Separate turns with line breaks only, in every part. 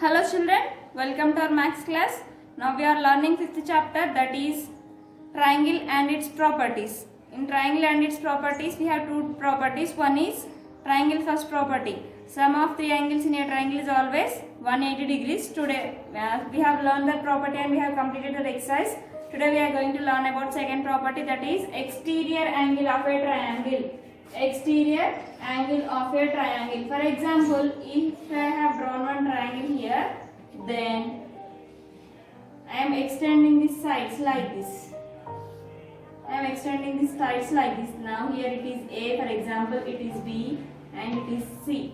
Hello children, welcome to our maths class. Now we are learning fifth chapter, that is triangle and its properties. In triangle and its properties we have two properties. One is triangle first property. Sum of three angles in a triangle is always 180 degrees. Today we have learned that property and we have completed the exercise. Today we are going to learn about second property, that is exterior angle of a triangle. Exterior angle of a triangle. For example, if I have drawn one triangle here, then I am extending these sides like this. I am extending these sides like this. Now here it is A, for example, it is B and it is C.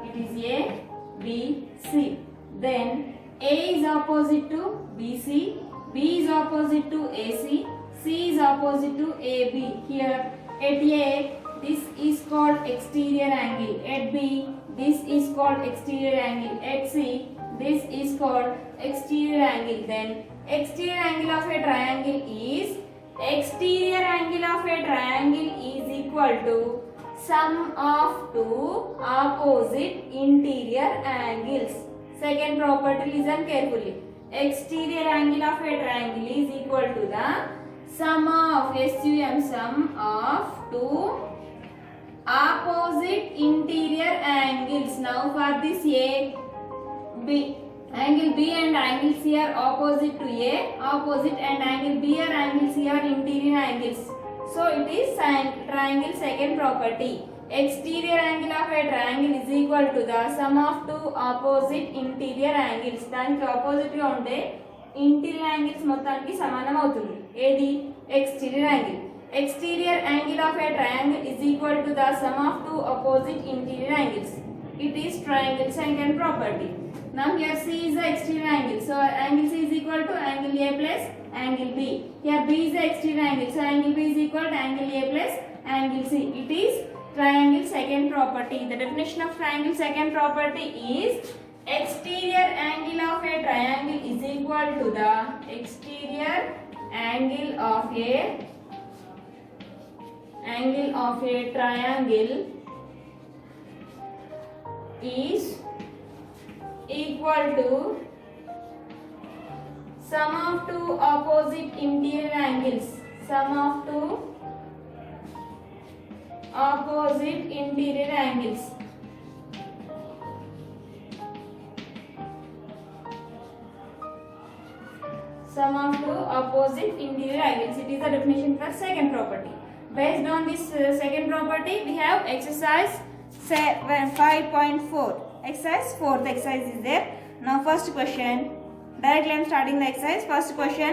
It is A, B, C. Then A is opposite to BC, B is opposite to AC, C is opposite to AB. Here at A, this is called exterior angle. At B, this is called exterior angle. At C, this is called exterior angle. Then exterior angle of a triangle is equal to sum of two opposite interior angles. Second property, listen carefully. Exterior angle of a triangle is equal to the sum of two opposite interior angles. Now for this A, B, angle B and angle C are opposite to A, opposite, and angle B and angle C are interior angles. So it is triangle second property. Exterior angle of a triangle is equal to the sum of two opposite interior angles. దానికి opposite గా ఉంటే interior angles మొత్తానికి సమానం అవుతుంది. ఏది? exterior angle. Exterior angle of a triangle is equal to the sum of two opposite interior angles. It is triangle second property. Now here C is the exterior angle. So angle C is equal to angle A plus angle B. Here B is the exterior angle. So angle B is equal to angle A plus angle C. It is triangle second property. The definition of triangle second property is exterior angle of a triangle is equal to the exterior angle of a triangle is equal to sum of two opposite interior angles. Sum of two opposite interior angles. Sum of two opposite interior angles. It is the definition for second property. Based on this second property, we have exercise 5.4. Exercise 4th exercise is there. Now first question. Directly I am starting the exercise. First question.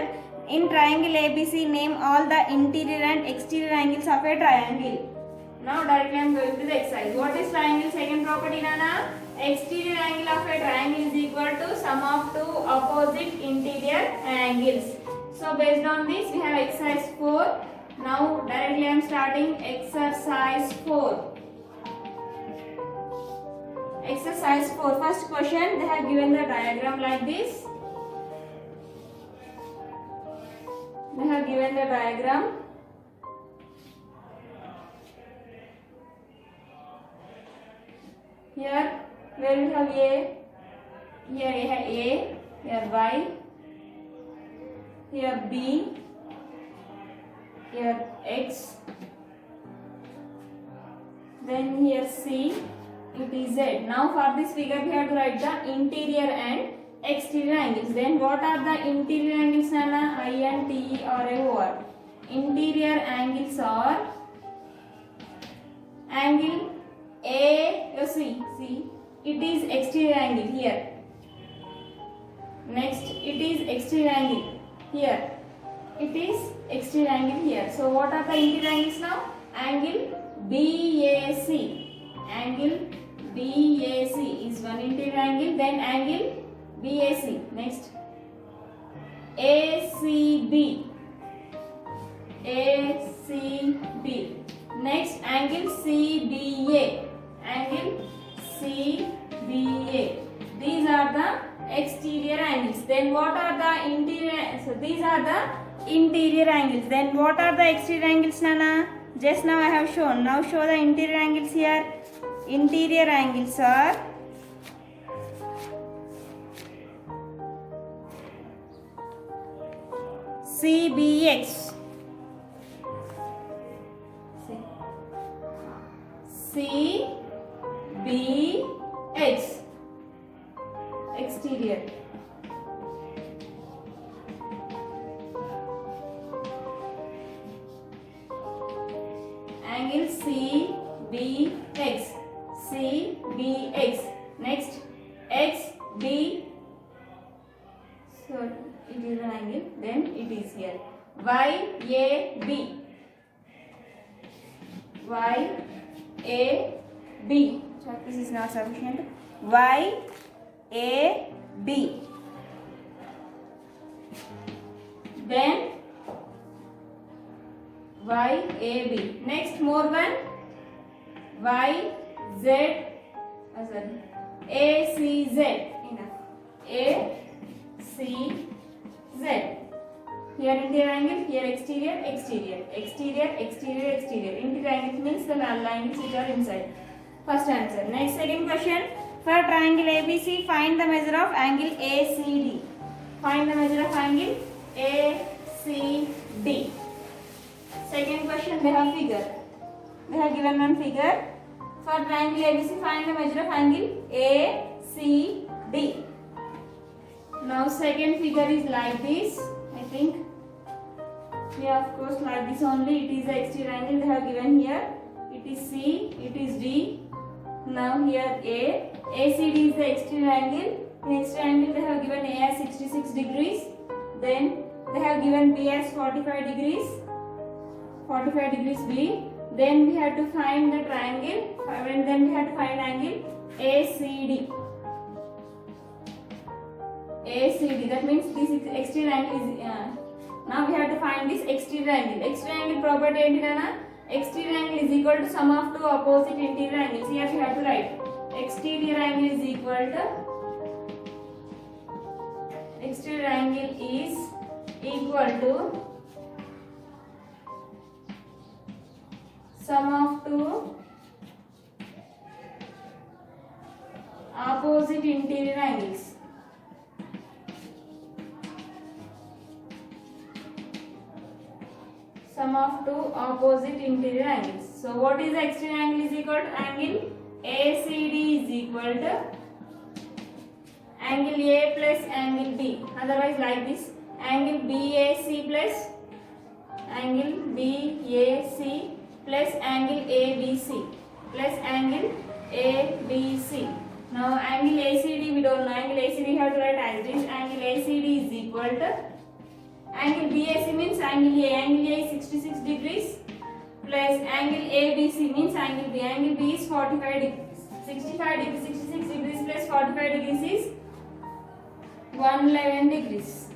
In triangle ABC, name all the interior and exterior angles of a triangle. Now directly I am going to the exercise. What is triangle second property, Nana? Exterior angle of a triangle is equal to sum of two opposite interior angles. So based on this, we have exercise 4. Now directly I am starting exercise 4. Exercise 4. First question, they have given the diagram like this. They have given the diagram. Here, where we have A, here we have A, here Y, here B, here X, then here C, it is Z. Now for this figure we have to write the interior and exterior angles. Then what are the interior angles, Nana? I N T E R A O R. Interior angles are angle A, you see, it is exterior angle here. Next, it is exterior angle here. It is exterior angle here. So what are the interior angles now? Angle BAC. Angle BAC is one interior angle. Then angle BAC. Next, ACB. ACB. Next, angle CBA. Angle CBA. These are the exterior angles. Then what are the interior? So these are the interior angles. Then what are the exterior angles, Nana? Just now I have shown. Now show the interior angles here. Interior angles are CBX. CBX. Exterior. Angle CBX. CBX. Next, XB. So it is an angle. Then it is here. YAB. YAB. So this is not sufficient. YAB. Then YAB. Next, more one. YZ. Sorry. ACZ. Enough. ACZ. Here interior angle, here exterior, exterior, exterior, exterior, exterior. Interior angle means the lines which are inside. First answer. Next, second question. For triangle ABC, find the measure of angle ACD. Find the measure of angle ACD. Second question, they have figure. They have given one figure. For triangle ABC, find the measure of angle ACD. Now second figure is like this. I think. Yeah, of course, like this only. It is the exterior angle they have given here. It is C. It is D. Now here A. ACD is the exterior angle. In exterior angle they have given A as 66 degrees. Then they have given B as 45 degrees. 45 degrees B. Then we have to find the triangle. And then we have to find angle ACD. ACD. That means this exterior angle is. Now we have to find this exterior angle. Exterior angle property enti nana? Exterior angle is equal to sum of two opposite interior angles. Here we have to write exterior angle is equal to sum of two opposite interior angles. Sum of two opposite interior angles. So what is the exterior angle is equal to angle ACD is equal to angle A plus angle B. Otherwise like this, angle BAC plus angle BAC plus angle ABC plus angle ABC. Now angle ACD we don't know. Angle ACD we have to write as this. Angle ACD is equal to angle BAC means angle A. Angle A is 66 degrees plus angle ABC means angle B. Angle B is 45 degrees. 65 degrees, 66 degrees plus 45 degrees is 111 degrees.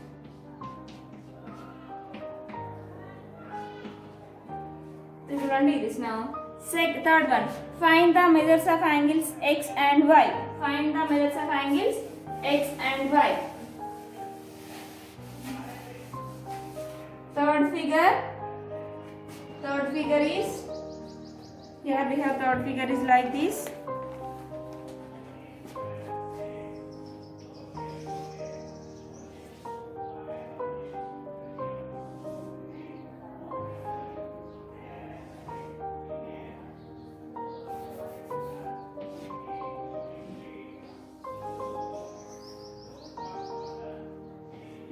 This is 1 degrees now. Third one. Find the measures of angles X and Y. Find the measures of angles X and Y. Third figure is, here we have third figure is like this.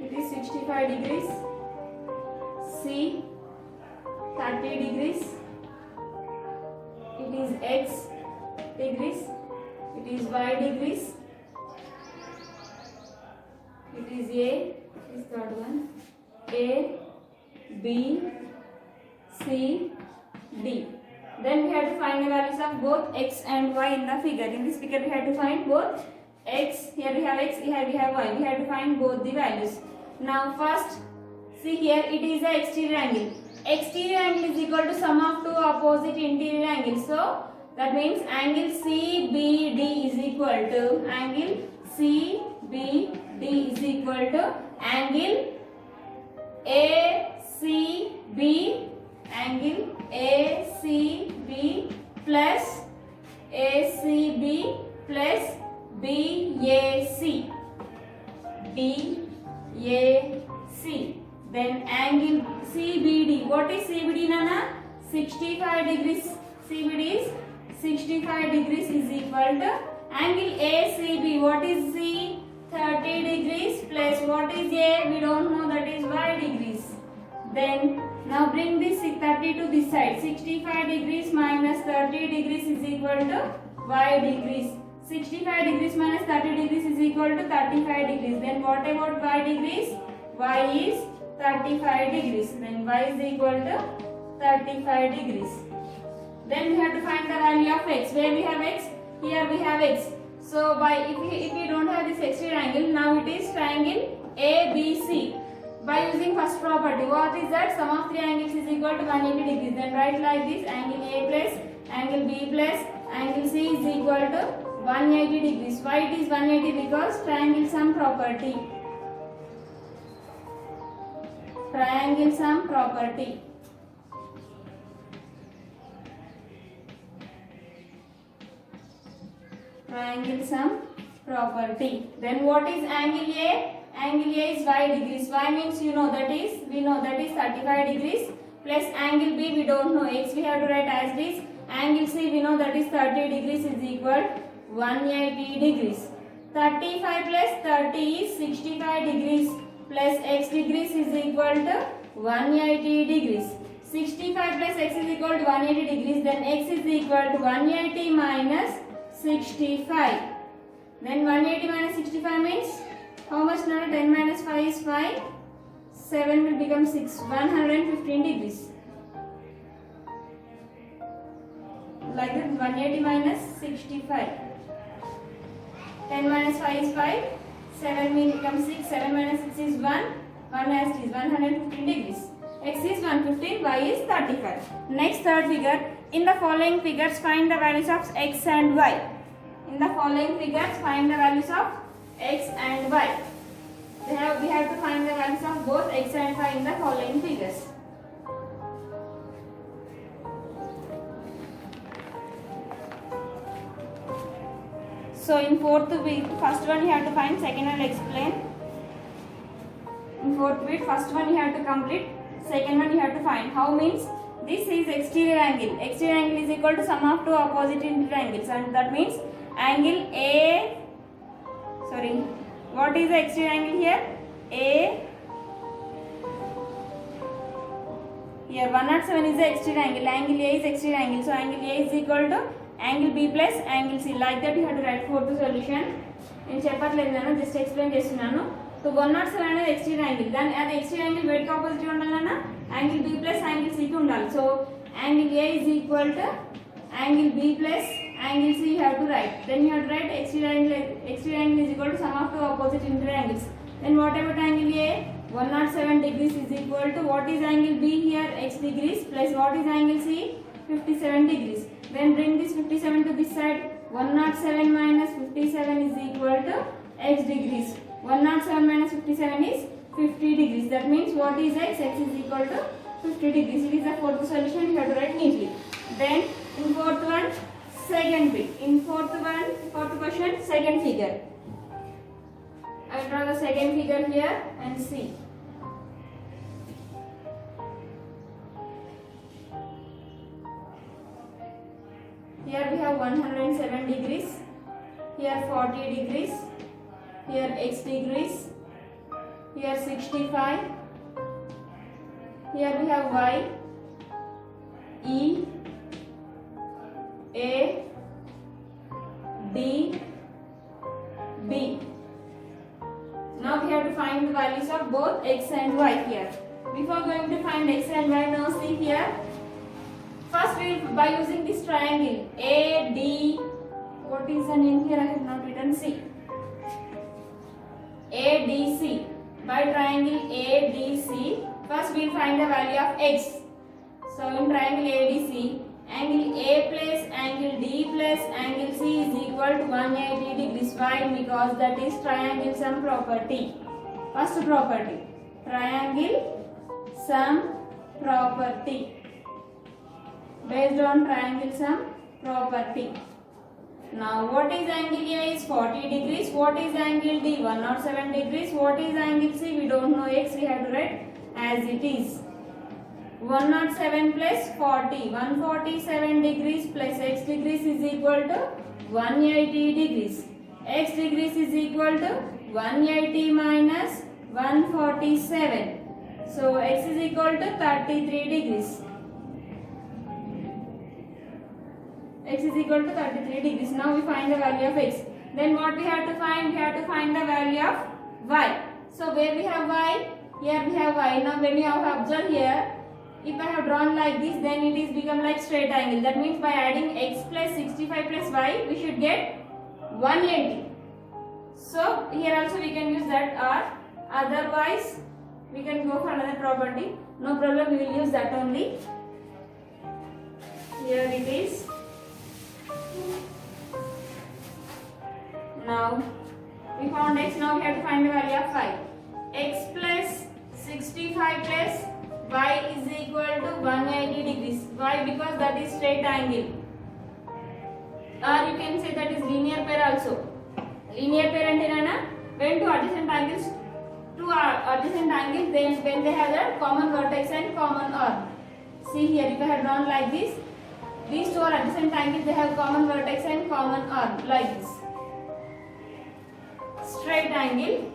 It is 65 degrees. C 30 degrees. It is X degrees. It is Y degrees. It is A. This third one. A, B, C, D. Then we have to find the values of both X and Y in the figure. In this figure we have to find both X. Here we have X. Here we have Y. We have to find both the values. Now first, see here it is the exterior angle. Exterior angle is equal to sum of two opposite interior angles. So that means angle CBD is equal to angle CBD is equal to angle ACB plus ACB plus BAC. Then angle What is CBD, Nana? 65 degrees. CBD is 65 degrees is equal to angle ACB. What is C? 30 degrees plus what is A? We don't know, that is y degrees. Then now bring this 30 to this side. 65 degrees minus 30 degrees is equal to y degrees. 65 degrees minus 30 degrees is equal to 35 degrees. Then what about y degrees? Y is 35 degrees. Then y is equal to 35 degrees. Then we have to find the value of x. Where we have x? Here we have x. So by if we don't have this x triangle, now it is triangle ABC. By using first property, what is that? Sum of three angles is equal to 180 degrees. Then write like this: angle A plus angle B plus angle C is equal to 180 degrees. Why it is 180? Because triangle sum property. Triangle sum property. Triangle sum property. Then what is angle A? Angle A is y degrees. Y means we know that is 35 degrees plus angle B we don't know. X we have to write as this. Angle C we know that is 30 degrees is equal 180 degrees. 35 plus 30 is 65 degrees plus x degrees is equal to 180 degrees. 65 plus x is equal to 180 degrees. Then x is equal to 180 minus 65. Then 180 minus 65 means how much now? 10 minus 5 is 5. 7 will become 6. 115 degrees. Like that, 180 minus 65. 10 minus 5 is 5. 7 will become 6. 7 minus 6 is 1. 1 as it is 115 degrees. X is 115, Y is 35. Next third figure. In the following figures, find the values of X and Y. In the following figures, find the values of X and Y. We have to find the values of both X and Y in the following figures. So in fourth bit, first one you have to find, second one explain. In fourth bit, first one you have to complete, second one you have to find. How means this is exterior angle. Exterior angle is equal to sum of two opposite interior angles, and that means angle A. Sorry, what is the exterior angle here? A. Here 107 is the exterior angle. Angle A is exterior angle. So angle A is equal to angle B plus angle C. Like that you have to write fourth solution. నేను చెప్పట్లేదు నాన్న, just explain చేస్తున్నాను. So 107 అనేది exterior angle. దాని అది exterior angle వేటికి opposite ఉండాలన్నా angle B plus angle C కి ఉండాలి. So angle A is equal to angle B plus angle C you have to write. Then you have to write exterior angle is equal to sum of two opposite interior angles. Then what about angle A? 107 degrees is equal to what is angle B here? X degrees plus what is angle C? 57 degrees. Then bring this 57 to this side. 107 minus 57 is equal to x degrees. 107 minus 57 is 50 degrees. That means what is x? X is equal to 50 degrees. It is the fourth solution. You have to write neatly. Then in fourth one, second bit. In fourth question, second figure. I will draw the second figure here and see. Here we have 107 degrees, here 40 degrees, here x degrees, here 65, here we have y, e, a, d, b. Now we have to find the values of both x and y here. Before going to find x and y, now see here. First we will, by using this triangle AD, what is the name here? I have not written C. ADC. By triangle ADC, first we will find the value of x. So in triangle ADC, angle A plus angle D plus angle C is equal to 180 degrees. Why? Because that is triangle sum property. First property, triangle sum property. Based on triangle sum property. Now what is angle A is 40 degrees. What is angle D? 107 degrees. What is angle C? We don't know. X we have to write as it is. 107 plus 40. 147 degrees plus x degrees is equal to 180 degrees. X degrees is equal to 180 minus 147. So x is equal to 33 degrees. X is equal to 33 degrees. Now we find the value of x. Then what we have to find? We have to find the value of y. So where we have y? Here we have y. Now when you have observed here, if I have drawn like this, then it is become like straight angle. That means by adding x plus 65 plus y, we should get 180. So here also we can use that, or otherwise we can go for another property. No problem, we will use that only. Here it is. Now we found x. Now we have to find the value of y. X plus 65 plus y is equal to 180 degrees. Why? Because that is straight angle. Or you can say that is linear pair also. Linear pair and when two adjacent angles, then when they have the common vertex and common arc. See here, if I have drawn like this, these two are adjacent angles, they have common vertex and common arc, like this. Straight angle.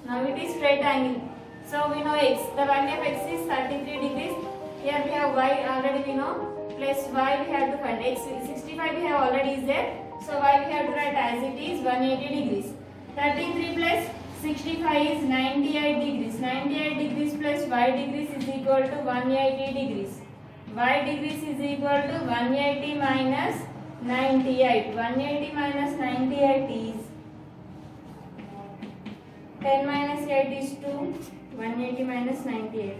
Now it is straight angle. So we know x. The value of x is 33 degrees. Here we have y, already we know. Plus y we have to find. X 65 we have already is there. So y we have to write as it is 180 degrees. 33 plus 65 is 98 degrees. 98 degrees plus y degrees is equal to 180 degrees. Y degrees is equal to 180 minus 98. 180 minus 98 is 10 minus 8 is 2. 180 minus 98.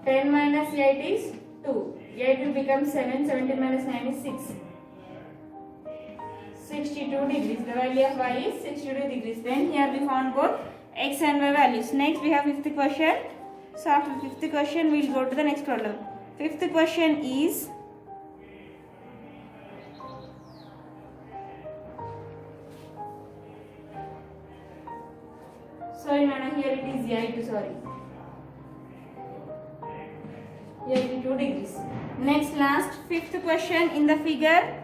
10 minus 8 is 2. 8 will become 7. 17 minus 9 is 6. 62 degrees. The value of y is 62 degrees. Then here we found both x and y values. Next we have fifth question. So after fifth question we will go to the next problem. Fifth question is sorry Nana, here it is 82, sorry. 82 degrees. Next last fifth question in the figure.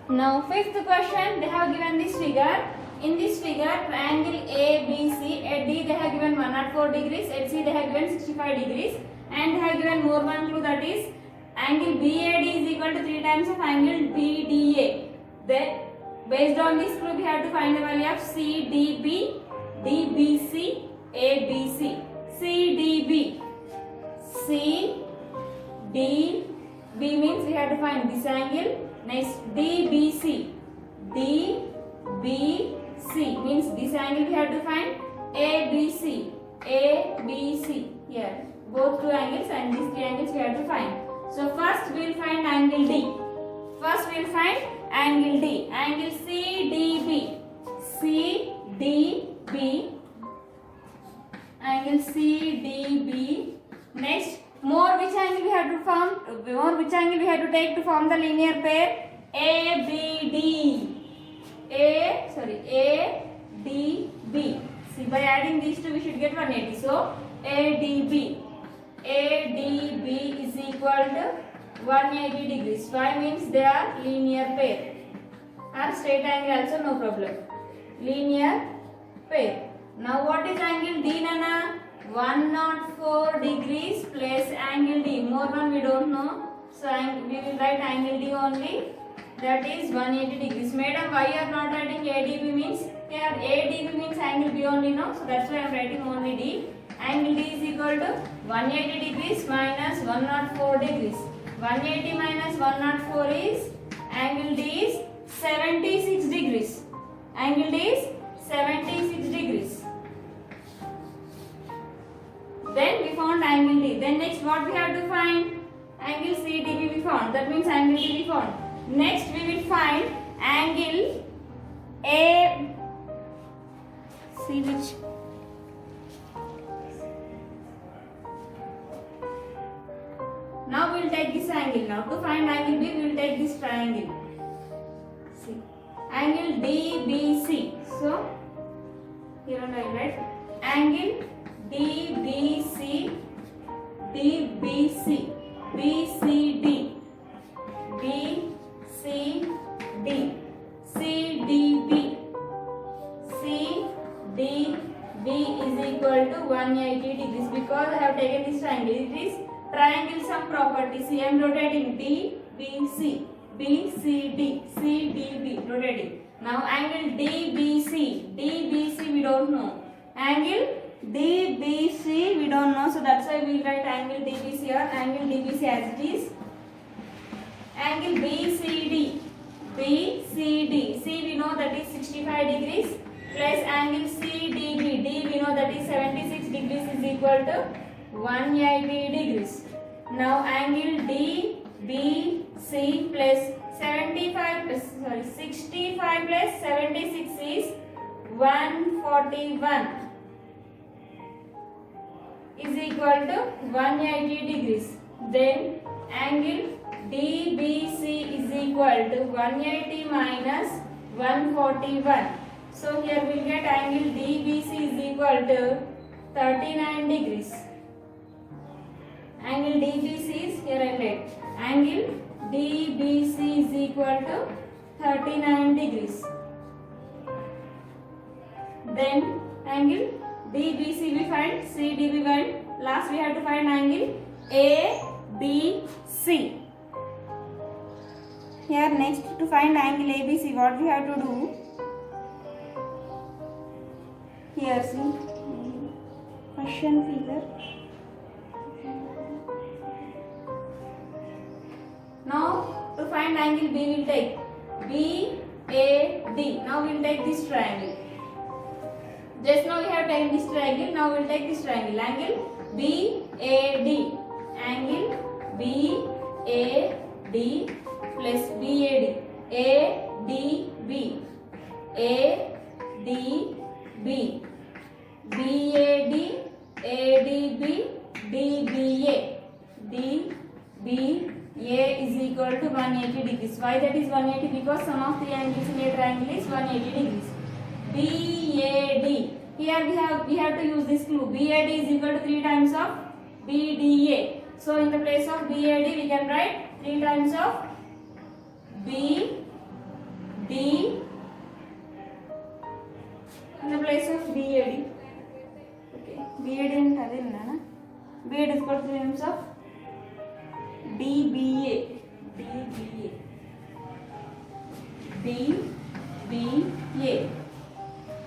Now fifth question, they have given this figure. In this figure, triangle ABC, at D they have given 104 degrees, at C they have given 65 degrees, and they have given more one clue, that is angle BAD is equal to 3 times of angle BDA. Then based on this clue we have to find the value of CDB, DBC, ABC. CDB, CDB means we have to find this angle. Next DBC, DBC means this angle we have to find. ABC, ABC, here both two angles and these three angles we have to find. So first we will find angle D. First we will find angle D. Angle CDB. CDB. Angle CDB. Next, more which angle we have to form? More which angle we have to take to form the linear pair? ABD. ADB. See, by adding these two we should get 180. So ADB. ADB is equal to 180 degrees. Why? Means they are linear pair. Or straight angle also, no problem. Linear pair. Now what is angle D, Nana? 104 degrees plus angle D. More one we don't know. So we will write angle D only. That is 180 degrees. Madam, why you are not writing ADB means? Here ADB means angle B only, no? So that's why I am writing only D. Angle D is equal to 180 degrees minus 104 degrees. 180 minus 104 is, angle D is 76 degrees. Angle D is 76 degrees. Then we found angle D. Then next what we have to find? Angle CDB we found. That means angle D we found. Next we will find angle A. See which? Now we will take this angle. Now to find angle B, we will take this triangle. See, angle DBC. So Here and I write angle DBC, DBC, BCD, BCD, CDB, CDB is equal to 180 degrees because I have taken this triangle. It is triangle sum property. See, I am rotating DBC, BCD, CDB, rotating. Now angle DBC, DBC we don't know. Angle DBC we don't know, so that's why we write angle DBC or angle DBC as it is. Angle BCD, BCD, C we know that is 65 degrees plus angle CDB, D we know that is 76 degrees is equal to 180 degrees. Now angle DBC plus 65 plus 76 is 141 is equal to 180 degrees. Then angle DBC is equal to 180 minus 141. So here we will get angle DBC is equal to 39 degrees. Angle DBC is here I write. Angle DBC is equal to 39 degrees. Then angle DBC we find, CDB we find. Last we have to find angle ABC. Here next to find angle ABC, what we have to do? Here see, question figure. Now to find angle B we will take BAD. Now we will take this triangle. Just now we have taken this triangle. Now we will take this triangle. Angle BAD. Angle BAD plus BAD. ADB. ADB. BAD. ADB. DBA. DBA is equal to 180 degrees. Why that is 180? Because sum of three angles in a triangle is 180 degrees. BAD. Here we have to use this clue. BAD is equal to 3 times of BDA. So in the place of BAD we can write 3 times of BD in the place of BAD. Okay. BAD and BAD is equal to 3 times of DBA.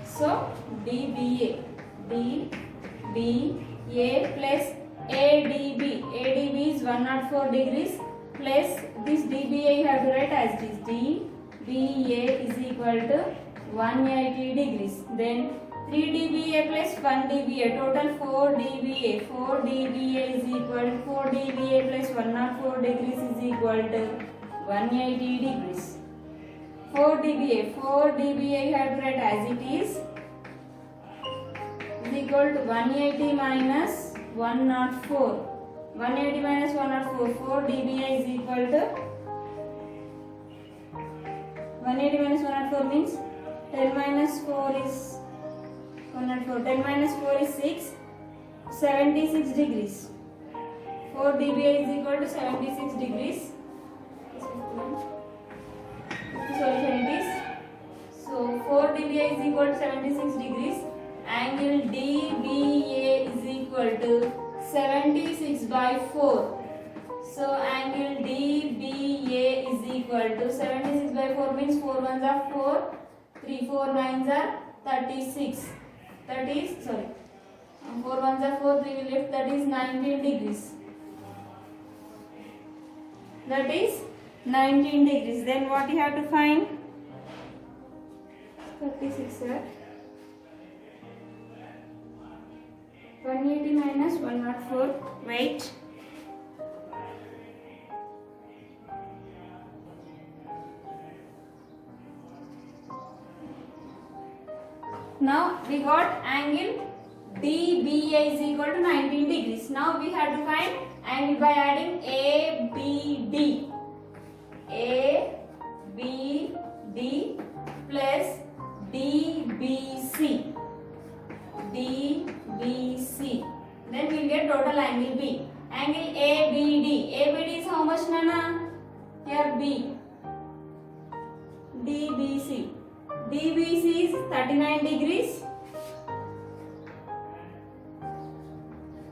So DBA plus ADB. ADB is 104 degrees plus this DBA you have to write as this. DBA is equal to 180 degrees. Then 3 dBA plus 1 dBA, total 4 dBA. 4 dBA is equal to 4 dBA plus 104 degrees is equal to 180 degrees. 4 dBA you have to write as it is equal to 180 minus 104. 180 minus 104. 4 dBA is equal to 180 minus 104 means 10 minus 4 is 104. 10 minus 4 is 6. 76 degrees. 4 dBA is equal to 76 degrees. Solution it is. So 4 dBA is equal to 76 degrees. Angle DBA is equal to 76 by 4. So angle DBA is equal to 76 by 4 means 4 ones are 4, 3 4 9s are 36. 4 ones are 4, 3 will left, that is 19 degrees. That is 19 degrees. Then what you have to find? 36 sir. 180 minus 104. Wait. Now we got angle DBA is equal to 19 degrees. Now we have to find angle by adding ABD. ABD plus DBC. get total angle B. Angle ABD. ABD is how much, Nana? Here B. DBC. DBC is 39 degrees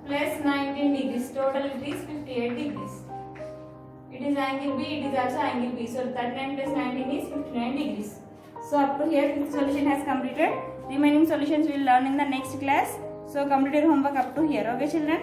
plus 19 degrees. Total it is 58 degrees. It is angle B. It is also angle B. So 39 plus 19 is 59 degrees. So up to here, fifth solution has completed. Remaining solutions we will learn in the next class. So complete your homework up to here. Okay, children.